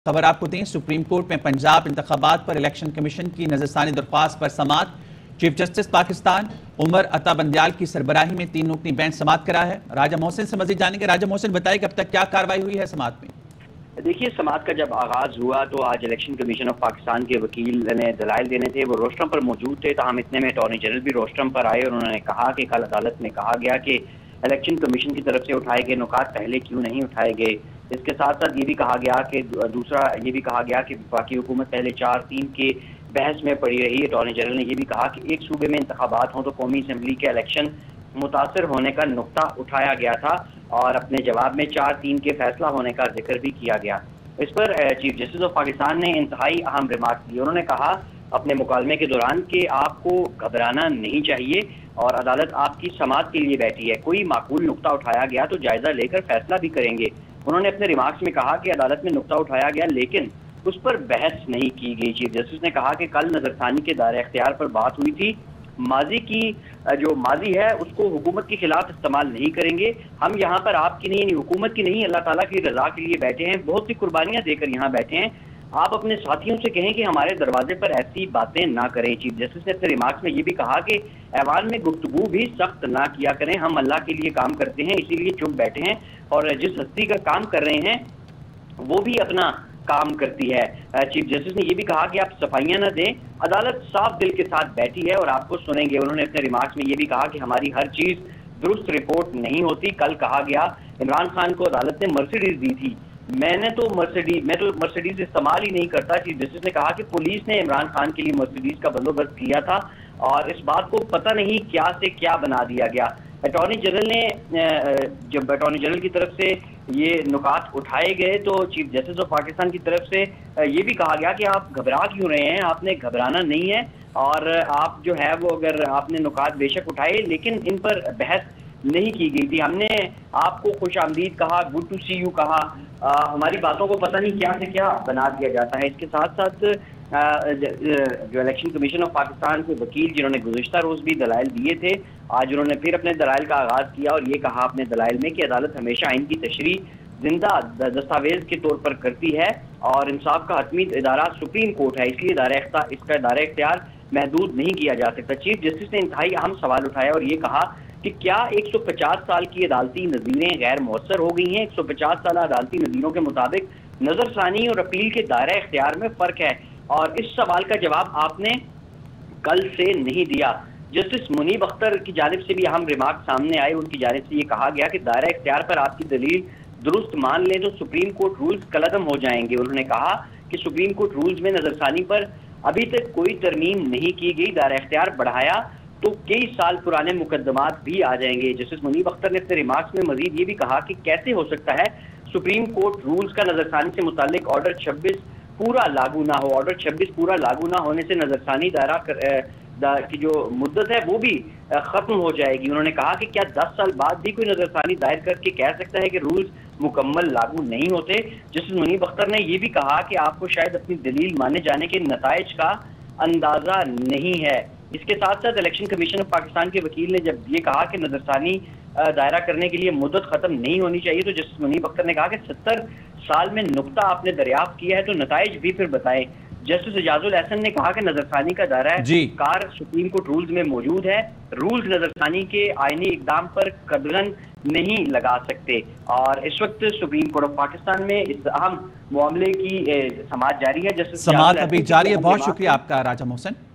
خبر آپ کو دیں، سپریم کورٹ میں پنجاب انتخابات پر الیکشن کمیشن کی نظرثانی درخواست پر سماعت۔ چیف جسٹس پاکستان عمر عطا بندیال کی سربراہی میں 3 رکنی بینچ سماعت کرا ہے۔ راجہ محسن سے مزید جانیں گے۔ راجہ محسن بتائیں کہ اب تک کیا کارروائی ہوئی ہے سماعت میں؟ دیکھیے، سماعت کا جب آغاز ہوا تو آج الیکشن کمیشن آف پاکستان کے وکیل نے دلائل دینے تھے، وہ روسٹرم پر موجود تھے، تاہم اتنے میں اٹارنی جنرل بھی روسٹرم پر آئے اور انہوں نے کہا کہ کل عدالت میں کہا گیا کہ الیکشن کمیشن کی طرف سے اٹھائے گئے نکات پہلے کیوں نہیں اٹھائے گئے۔ اس کے ساتھ ساتھ یہ بھی کہا گیا کہ وفاقی حکومت پہلے 4-3 کے بحث میں پڑی رہی۔ اٹارنی جنرل نے یہ بھی کہا کہ ایک صوبے میں انتخابات ہوں تو قومی اسمبلی کے الیکشن متاثر ہونے کا نقطہ اٹھایا گیا تھا اور اپنے جواب میں 4-3 کے فیصلہ ہونے کا ذکر بھی کیا گیا۔ اس پر چیف جسٹس آف پاکستان نے انتہائی اہم ریمارک دی۔ انہوں نے کہا اپنے مکالمے کے دوران کہ آپ کو گھبرانا نہیں چاہیے اور عدالت آپ کی سماعت کے لیے بیٹھی ہے، کوئی معقول نقطہ اٹھایا گیا تو جائزہ لے کر فیصلہ بھی کریں گے۔ انہوں نے اپنے ریمارکس میں کہا کہ عدالت میں نقطہ اٹھایا گیا لیکن اس پر بحث نہیں کی گئی۔ چیف جسٹس نے کہا کہ کل نظرثانی کے دائرہ اختیار پر بات ہوئی تھی، ماضی کی جو ماضی ہے اس کو حکومت کے خلاف استعمال نہیں کریں گے، ہم یہاں پر آپ کی نہیں یعنی حکومت کی نہیں اللہ تعالیٰ کی رضا کے لیے بیٹھے ہیں، بہت سی قربانیاں دے کر یہاں بیٹھے ہیں، آپ اپنے ساتھیوں سے کہیں کہ ہمارے دروازے پر ایسی باتیں نہ کریں۔ چیف جسٹس نے اپنے ریمارکس میں یہ بھی کہا کہ ایوان میں گفتگو بھی سخت نہ کیا کریں، ہم اللہ کے لیے کام کرتے ہیں اسی لیے چپ بیٹھے ہیں اور جس ہستی کا کام کر رہے ہیں وہ بھی اپنا کام کرتی ہے۔ چیف جسٹس نے یہ بھی کہا کہ آپ صفائیاں نہ دیں، عدالت صاف دل کے ساتھ بیٹھی ہے اور آپ کو سنیں گے۔ انہوں نے اپنے ریمارکس میں یہ بھی کہا کہ ہماری ہر چیز درست رپورٹ نہیں ہوتی۔ کل کہا گیا عمران خان کو عدالت نے مرسیڈیز دی تھی، میں تو مرسیڈیز استعمال ہی نہیں کرتا۔ چیف جسٹس نے کہا کہ پولیس نے عمران خان کے لیے مرسیڈیز کا بندوبست کیا تھا اور اس بات کو پتہ نہیں کیا سے کیا بنا دیا گیا۔ اٹارنی جنرل نے جب اٹارنی جنرل کی طرف سے یہ نکات اٹھائے گئے تو چیف جسٹس آف پاکستان کی طرف سے یہ بھی کہا گیا کہ آپ گھبرا کیوں رہے ہیں، آپ نے گھبرانا نہیں ہے اور آپ جو ہے وہ اگر آپ نے نکات بے شک اٹھائے لیکن ان پر بحث نہیں کی گئی تھی، ہم نے آپ کو خوش آمدید کہا، گڈ ٹو سی یو کہا، ہماری باتوں کو پتہ نہیں کیا سے کیا بنا دیا جاتا ہے۔ اس کے ساتھ ساتھ جو الیکشن کمیشن آف پاکستان کے وکیل جنہوں نے گزشتہ روز بھی دلائل دیے تھے، آج انہوں نے پھر اپنے دلائل کا آغاز کیا اور یہ کہا اپنے دلائل میں کہ عدالت ہمیشہ آئین کی تشریح زندہ دستاویز کے طور پر کرتی ہے اور انصاف کا حتمی ادارہ سپریم کورٹ ہے، اس لیے اس کا دائرہ اختیار محدود نہیں کیا جا سکتا۔ چیف جسٹس نے انتہائی اہم سوال اٹھایا اور یہ کہا کہ کیا 150 سال کی عدالتی نظیریں غیر مؤثر ہو گئی ہیں؟ 150 سالہ عدالتی نظیروں کے مطابق نظر ثانی اور اپیل کے دائرہ اختیار میں فرق ہے اور اس سوال کا جواب آپ نے کل سے نہیں دیا۔ جسٹس منیب اختر کی جانب سے بھی اہم ریمارک سامنے آئے، ان کی جانب سے یہ کہا گیا کہ دائرہ اختیار پر آپ کی دلیل درست مان لیں تو سپریم کورٹ رولز کالعدم ہو جائیں گے۔ انہوں نے کہا کہ سپریم کورٹ رولز میں نظر ثانی پر ابھی تک کوئی ترمیم نہیں کی گئی، دائرہ اختیار بڑھایا تو کئی سال پرانے مقدمات بھی آ جائیں گے۔ جسٹس منیب اختر نے اپنے ریمارکس میں مزید یہ بھی کہا کہ کیسے ہو سکتا ہے سپریم کورٹ رولز کا نظر ثانی سے متعلق آرڈر 26 پورا لاگو نہ ہو، آرڈر 26 پورا لاگو نہ ہونے سے نظر ثانی دائرہ کی جو مدت ہے وہ بھی ختم ہو جائے گی۔ انہوں نے کہا کہ کیا 10 سال بعد بھی کوئی نظر ثانی دائر کر کے کہہ سکتا ہے کہ رولز مکمل لاگو نہیں ہوتے؟ جسٹس منیب اختر نے یہ بھی کہا کہ آپ کو شاید اپنی دلیل مانے جانے کے نتائج کا اندازہ نہیں ہے۔ اس کے ساتھ ساتھ الیکشن کمیشن آف پاکستان کے وکیل نے جب یہ کہا کہ نظر ثانی دائرہ کرنے کے لیے مدت ختم نہیں ہونی چاہیے تو جسٹس منیب اختر نے کہا کہ 70 سال میں نقطہ آپ نے دریافت کیا ہے تو نتائج بھی پھر بتائیں۔ جسٹس اعجاز الحسن نے کہا کہ نظر ثانی کا دائرہ کار سپریم کورٹ رولز میں موجود ہے، رولز نظر ثانی کے آئینی اقدام پر قدغن نہیں لگا سکتے اور اس وقت سپریم کورٹ آف پاکستان میں اس اہم معاملے کی سماعت جاری ہے۔ سماعت ابھی جاری ہے۔ بہت شکریہ آپ کا راجہ محسن۔